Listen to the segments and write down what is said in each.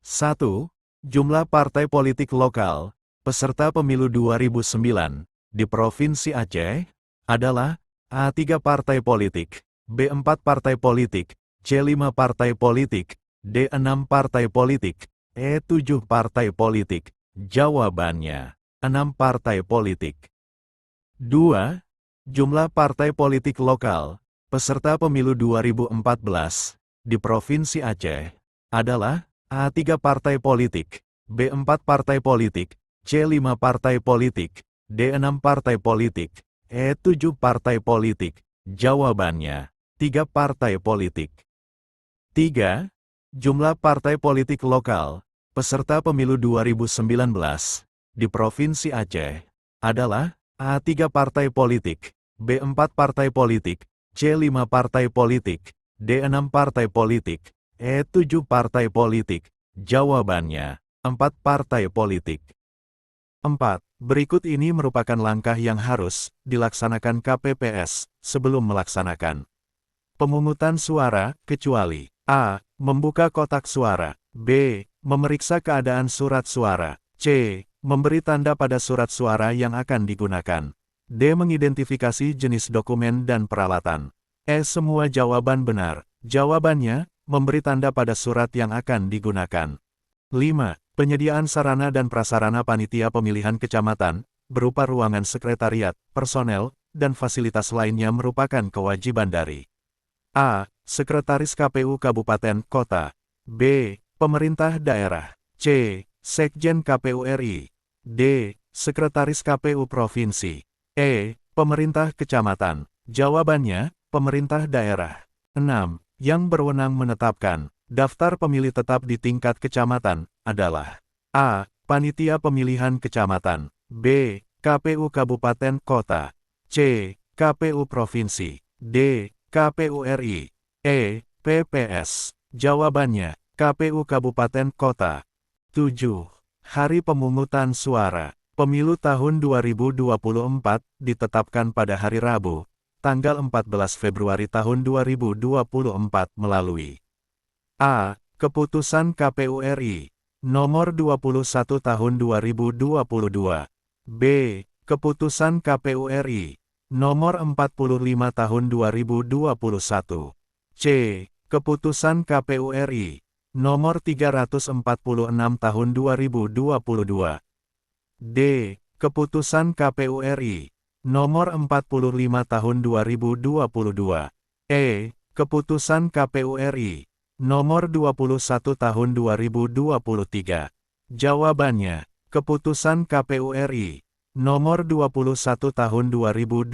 1. Jumlah partai politik lokal, peserta pemilu 2009, di Provinsi Aceh, adalah A3 partai politik, B4 partai politik, C5 partai politik, D6 partai politik, E7 partai politik. Jawabannya, 6 partai politik. 2. Jumlah partai politik lokal, peserta pemilu 2014, di Provinsi Aceh, adalah A3 partai politik, B4 partai politik, C5 partai politik, D6 partai politik, E7 partai politik. Jawabannya, 3 partai politik. 3. Jumlah partai politik lokal, peserta pemilu 2019, di Provinsi Aceh, adalah A3 partai politik, B4 partai politik, C5 partai politik, D6 partai politik, E7 partai politik. Jawabannya, 4 partai politik. 4. Berikut ini merupakan langkah yang harus dilaksanakan KPPS sebelum melaksanakan pemungutan suara, kecuali A. Membuka kotak suara, B. Memeriksa keadaan surat suara, C. Memberi tanda pada surat suara yang akan digunakan, D. Mengidentifikasi jenis dokumen dan peralatan. E. Semua jawaban benar. Jawabannya, memberi tanda pada surat yang akan digunakan. 5. Penyediaan sarana dan prasarana panitia pemilihan kecamatan, berupa ruangan sekretariat, personel, dan fasilitas lainnya merupakan kewajiban dari A. Sekretaris KPU Kabupaten Kota, B. Pemerintah daerah, C. Sekjen KPU RI, D. Sekretaris KPU Provinsi, E. Pemerintah kecamatan. Jawabannya, pemerintah daerah. 6. Yang berwenang menetapkan daftar pemilih tetap di tingkat kecamatan adalah A. Panitia Pemilihan Kecamatan, B. KPU Kabupaten Kota, C. KPU Provinsi, D. KPU RI, E. PPS. Jawabannya, KPU Kabupaten Kota. 7. Hari pemungutan suara pemilu tahun 2024 ditetapkan pada hari Rabu, tanggal 14 Februari tahun 2024 melalui A. Keputusan KPU RI Nomor 21 Tahun 2022, B. Keputusan KPU RI Nomor 45 Tahun 2021, C. Keputusan KPU RI Nomor 346 Tahun 2022, D. Keputusan KPU RI Nomor 45 Tahun 2022, E. Keputusan KPU RI Nomor 21 Tahun 2023. Jawabannya, Keputusan KPU RI Nomor 21 Tahun 2022.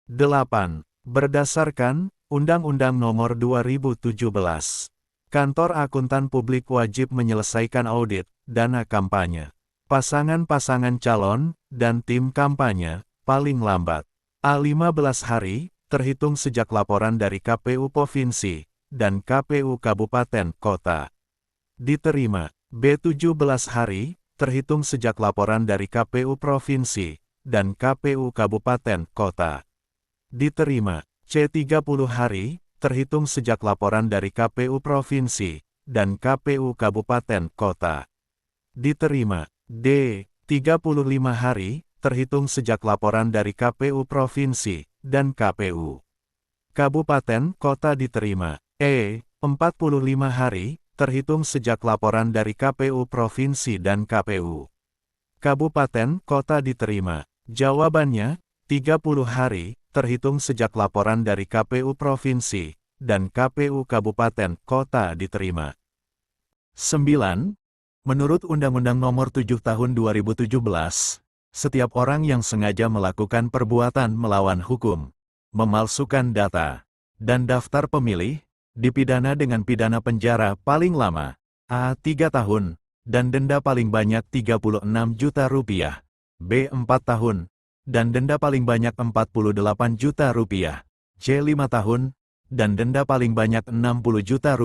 8. Berdasarkan Undang-Undang Nomor 2017, Kantor Akuntan Publik wajib menyelesaikan audit dana kampanye pasangan-pasangan calon dan tim kampanye paling lambat A15 hari terhitung sejak laporan dari KPU Provinsi dan KPU Kabupaten Kota diterima, B17 hari terhitung sejak laporan dari KPU Provinsi dan KPU Kabupaten Kota diterima, C30 hari terhitung sejak laporan dari KPU Provinsi dan KPU Kabupaten Kota diterima, D35 hari terhitung sejak laporan dari KPU Provinsi dan KPU Kabupaten Kota diterima, E45 hari terhitung sejak laporan dari KPU Provinsi dan KPU Kabupaten Kota diterima. Jawabannya, 30 hari terhitung sejak laporan dari KPU Provinsi dan KPU Kabupaten Kota diterima. 9. Menurut Undang-Undang Nomor 7 Tahun 2017, setiap orang yang sengaja melakukan perbuatan melawan hukum, memalsukan data, dan daftar pemilih, dipidana dengan pidana penjara paling lama, A3 tahun, dan denda paling banyak Rp36 juta, B4 tahun, dan denda paling banyak Rp48 juta, C5 tahun, dan denda paling banyak Rp60 juta,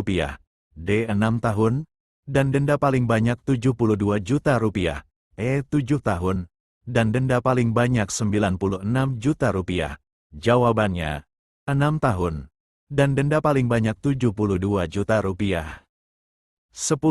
D6 tahun, dan denda paling banyak Rp72 juta, E7 tahun, dan denda paling banyak Rp96 juta. Jawabannya, 6 tahun, dan denda paling banyak Rp72 juta. 10.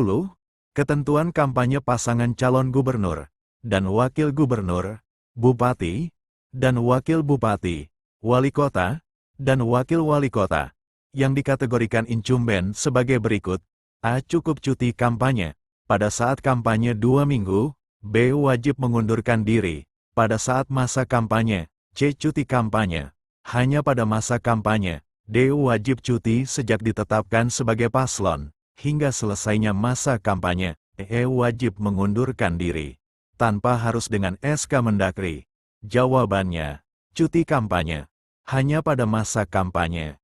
Ketentuan kampanye pasangan calon gubernur dan wakil gubernur, bupati, dan wakil bupati, wali kota, dan wakil wali kota, yang dikategorikan incumbent sebagai berikut. A. Cukup cuti kampanye pada saat kampanye 2 minggu. B. Wajib mengundurkan diri pada saat masa kampanye. C. Cuti kampanye hanya pada masa kampanye. D. Wajib cuti sejak ditetapkan sebagai paslon hingga selesainya masa kampanye. E. Wajib mengundurkan diri tanpa harus dengan SK Mendagri. Jawabannya, cuti kampanye hanya pada masa kampanye.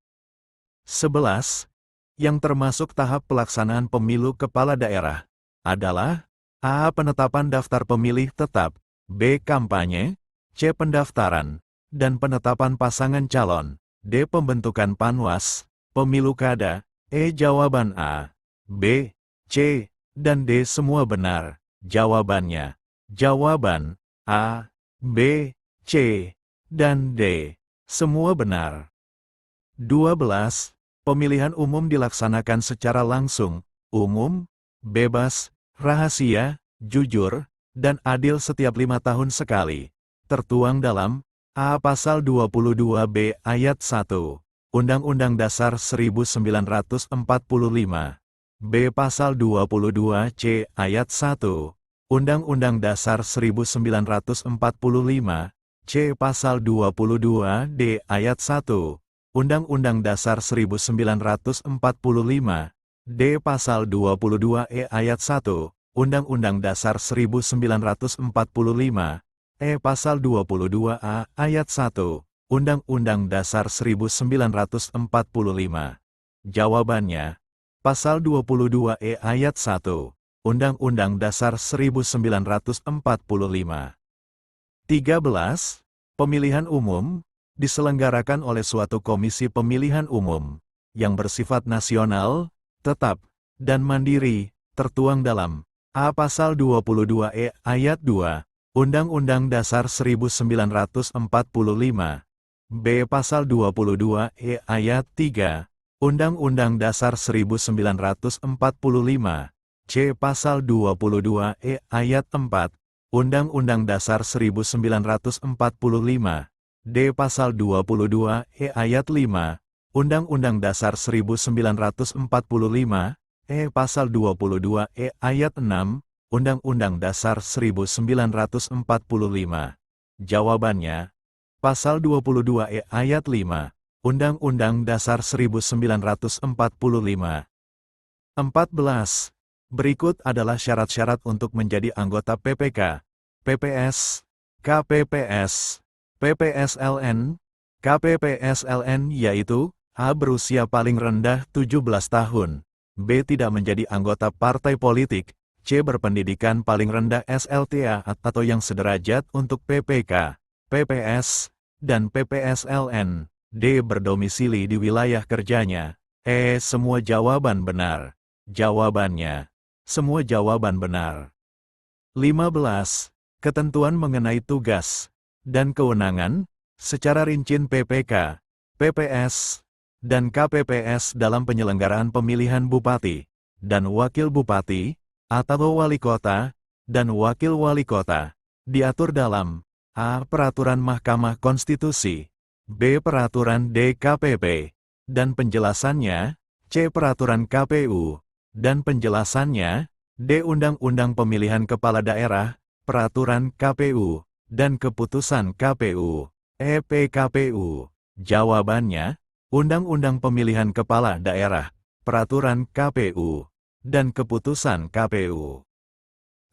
11. Yang termasuk tahap pelaksanaan pemilu kepala daerah adalah A. Penetapan daftar pemilih tetap, B. Kampanye, C. Pendaftaran dan penetapan pasangan calon, D. Pembentukan Panwas, pemilu kada. E. Jawaban A, B, C, dan D semua benar. Jawabannya, jawaban A, B, C, dan D semua benar. 12. Pemilihan umum dilaksanakan secara langsung, umum, bebas, rahasia, jujur, dan adil setiap 5 tahun sekali. Tertuang dalam A. Pasal 22B Ayat 1, Undang-Undang Dasar 1945. B. Pasal 22C Ayat 1, Undang-Undang Dasar 1945. C. Pasal 22D Ayat 1, Undang-Undang Dasar 1945. D. Pasal 22E Ayat 1, Undang-Undang Dasar 1945. E. Pasal 22A Ayat 1, Undang-Undang Dasar 1945. Jawabannya, Pasal 22E Ayat 1, Undang-Undang Dasar 1945. 13. Pemilihan umum diselenggarakan oleh suatu komisi pemilihan umum yang bersifat nasional, tetap, dan mandiri, tertuang dalam A. Pasal 22E Ayat 2, Undang-Undang Dasar 1945. B. Pasal 22E Ayat 3, Undang-Undang Dasar 1945. C. Pasal 22E Ayat 4, Undang-Undang Dasar 1945. D. Pasal 22E Ayat 5, Undang-Undang Dasar 1945. E. Pasal 22E Ayat 6, Undang-Undang Dasar 1945. Jawabannya, Pasal 22E Ayat 5, Undang-Undang Dasar 1945. 14. Berikut adalah syarat-syarat untuk menjadi anggota PPK, PPS, KPPS, PPSLN, KPPSLN yaitu A. Berusia paling rendah 17 tahun, B. Tidak menjadi anggota partai politik, C. Berpendidikan paling rendah SLTA atau yang sederajat untuk PPK, PPS, dan PPSLN, D. Berdomisili di wilayah kerjanya. E. Semua jawaban benar. Jawabannya, semua jawaban benar. 15. Ketentuan mengenai tugas dan kewenangan secara rinci PPK, PPS, dan KPPS dalam penyelenggaraan pemilihan bupati dan wakil bupati atau wali kota dan wakil wali kota diatur dalam A. Peraturan Mahkamah Konstitusi, B. Peraturan DKPP, dan penjelasannya, C. Peraturan KPU, dan penjelasannya, D. Undang-Undang Pemilihan Kepala Daerah, Peraturan KPU, dan Keputusan KPU, EPKPU. Jawabannya, Undang-Undang Pemilihan Kepala Daerah, Peraturan KPU, dan Keputusan KPU.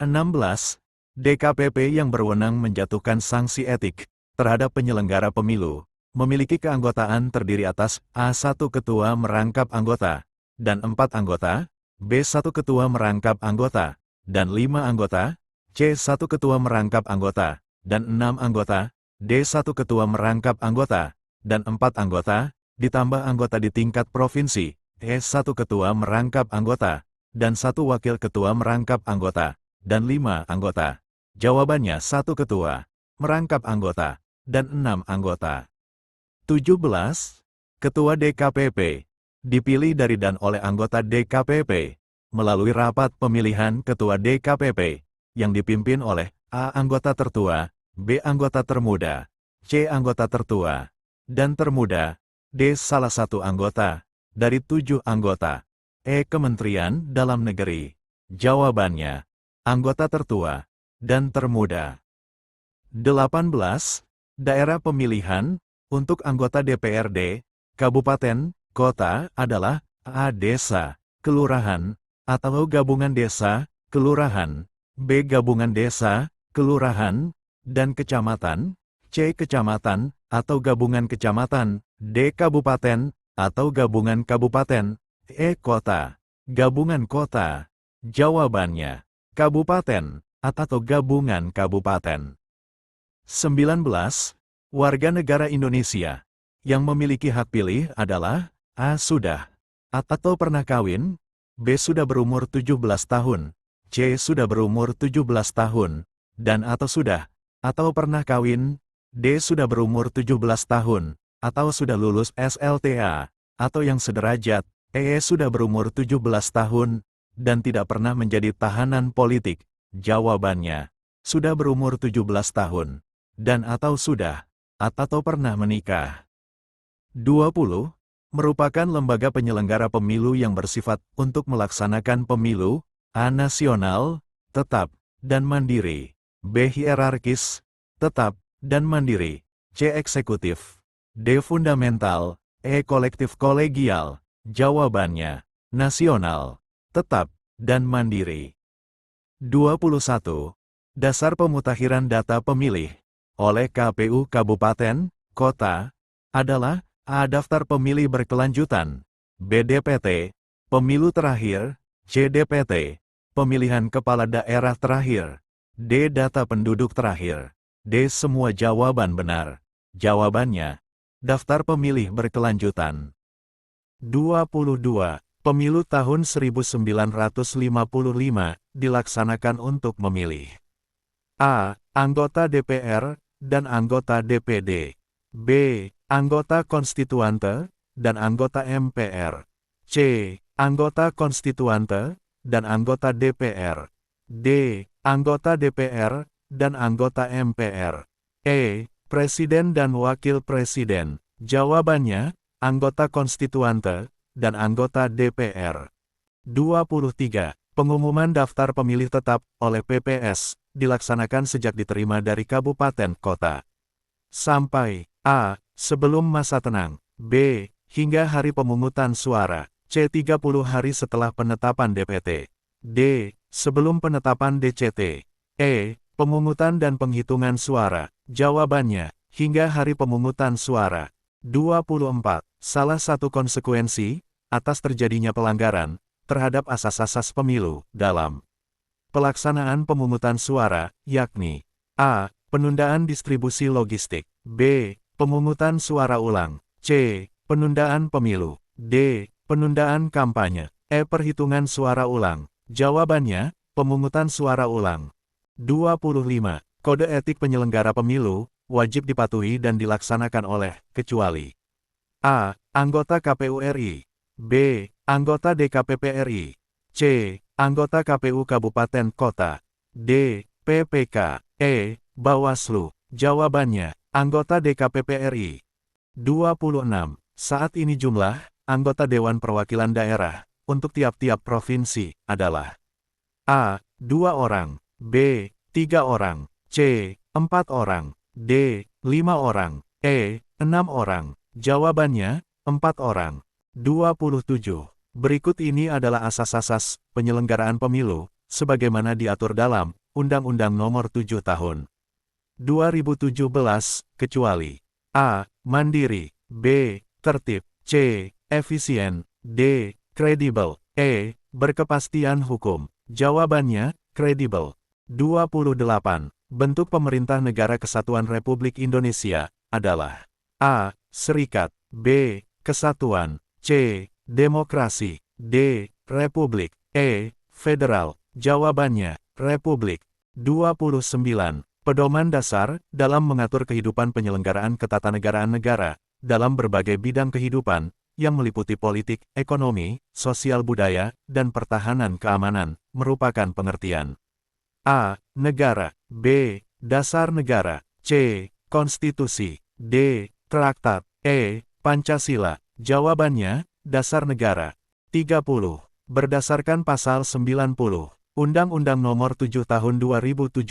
16. DKPP yang berwenang menjatuhkan sanksi etik terhadap penyelenggara pemilu, memiliki keanggotaan terdiri atas A. 1 Ketua merangkap anggota, dan 4 anggota, B. 1 Ketua merangkap anggota, dan 5 anggota, C. 1 Ketua merangkap anggota, dan 6 anggota, D. 1 Ketua merangkap anggota, dan 4 anggota, ditambah anggota di tingkat provinsi, E. 1 Ketua merangkap anggota, dan 1 Wakil Ketua merangkap anggota, dan 5 anggota. Jawabannya 1 Ketua merangkap anggota, dan 6 anggota. 17. Ketua DKPP dipilih dari dan oleh anggota DKPP, melalui rapat pemilihan Ketua DKPP, yang dipimpin oleh A. Anggota tertua, B. Anggota termuda, C. Anggota tertua, dan termuda, D. Salah satu anggota, dari 7 anggota. E. Kementerian Dalam Negeri. Jawabannya, anggota tertua, dan termuda. 18. Daerah pemilihan, untuk anggota DPRD, kabupaten, kota, adalah A. Desa, kelurahan, atau gabungan desa, kelurahan, B. Gabungan desa, kelurahan, dan kecamatan, C. Kecamatan, atau gabungan kecamatan, D. Kabupaten, atau gabungan kabupaten, E. Kota, gabungan kota. Jawabannya, kabupaten, atau gabungan kabupaten. 19. Warga negara Indonesia yang memiliki hak pilih adalah A. Sudah atau pernah kawin, B. Sudah berumur 17 tahun, C. Sudah berumur 17 tahun, dan atau sudah, atau pernah kawin, D. Sudah berumur 17 tahun, atau sudah lulus SLTA, atau yang sederajat, E. Sudah berumur 17 tahun, dan tidak pernah menjadi tahanan politik. Jawabannya, sudah berumur 17 tahun, dan atau sudah, atau pernah menikah. 20. Merupakan lembaga penyelenggara pemilu yang bersifat untuk melaksanakan pemilu, A. Nasional, tetap, dan mandiri, B. Hierarkis, tetap, dan mandiri, C. Eksekutif, D. Fundamental, E. Kolektif kolegial. Jawabannya, nasional, tetap, dan mandiri. 21. Dasar pemutakhiran data pemilih oleh KPU Kabupaten, Kota, adalah A. Daftar pemilih berkelanjutan, B. DPT, pemilu terakhir, C. DPT, pemilihan kepala daerah terakhir, D. Data penduduk terakhir, D. Semua jawaban benar. Jawabannya, daftar pemilih berkelanjutan. 22. Pemilu tahun 1955 dilaksanakan untuk memilih A. Anggota DPR dan anggota DPD, B. Anggota konstituante dan anggota MPR, C. Anggota konstituante dan anggota DPR, D. Anggota DPR dan anggota MPR, E. Presiden dan wakil presiden. Jawabannya, anggota konstituante dan anggota DPR. 23. Pengumuman daftar pemilih tetap oleh PPS dilaksanakan sejak diterima dari kabupaten kota sampai A. Sebelum masa tenang, B. Hingga hari pemungutan suara, C. 30 hari setelah penetapan DPT, D. Sebelum penetapan DCT, E. Pemungutan dan penghitungan suara. Jawabannya, hingga hari pemungutan suara. 24. Salah satu konsekuensi atas terjadinya pelanggaran terhadap asas-asas pemilu dalam pelaksanaan pemungutan suara, yakni A. Penundaan distribusi logistik, B. Pemungutan suara ulang, C. Penundaan pemilu, D. Penundaan kampanye, E. Perhitungan suara ulang. Jawabannya, pemungutan suara ulang. 25. Kode etik penyelenggara pemilu wajib dipatuhi dan dilaksanakan oleh, kecuali A. Anggota KPU RI, B. Anggota DKPP RI, C. Anggota KPU Kabupaten Kota, D. PPK, E. Bawaslu. Jawabannya, anggota DKPP RI. 26. Saat ini jumlah anggota Dewan Perwakilan Daerah untuk tiap-tiap provinsi adalah A. 2 orang, B. 3 orang, C. 4 orang, D. 5 orang, E. 6 orang. Jawabannya, 4 orang. 27. Berikut ini adalah asas-asas penyelenggaraan pemilu, sebagaimana diatur dalam Undang-Undang Nomor 7 Tahun 2017, kecuali A. Mandiri, B. Tertib, C. Efisien, D. Kredibel, E. Berkepastian hukum. Jawabannya, kredibel. 28. Bentuk pemerintah negara kesatuan Republik Indonesia adalah A. Serikat, B. Kesatuan, C. Demokrasi, D. Republik, E. Federal. Jawabannya, Republik. 29. Pedoman dasar dalam mengatur kehidupan penyelenggaraan ketatanegaraan negara dalam berbagai bidang kehidupan, yang meliputi politik, ekonomi, sosial budaya, dan pertahanan keamanan, merupakan pengertian. A. Negara. B. Dasar negara. C. Konstitusi. D. Traktat. E. Pancasila. Jawabannya, dasar negara. 30. Berdasarkan pasal 90, Undang-Undang Nomor 7 Tahun 2017,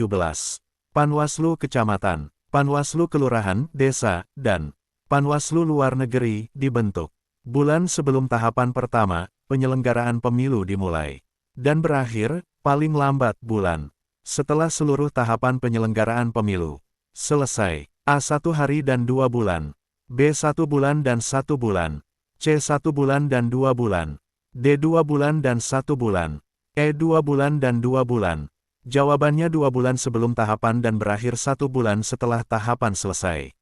Panwaslu Kecamatan, Panwaslu Kelurahan, Desa, dan Panwaslu Luar Negeri dibentuk bulan sebelum tahapan pertama penyelenggaraan pemilu dimulai dan berakhir paling lambat bulan setelah seluruh tahapan penyelenggaraan pemilu selesai. A. 1 hari dan 2 bulan, B. 1 bulan dan 1 bulan, C. 1 bulan dan 2 bulan, D. 2 bulan dan 1 bulan, E. 2 bulan dan 2 bulan. Jawabannya 2 bulan sebelum tahapan dan berakhir 1 bulan setelah tahapan selesai.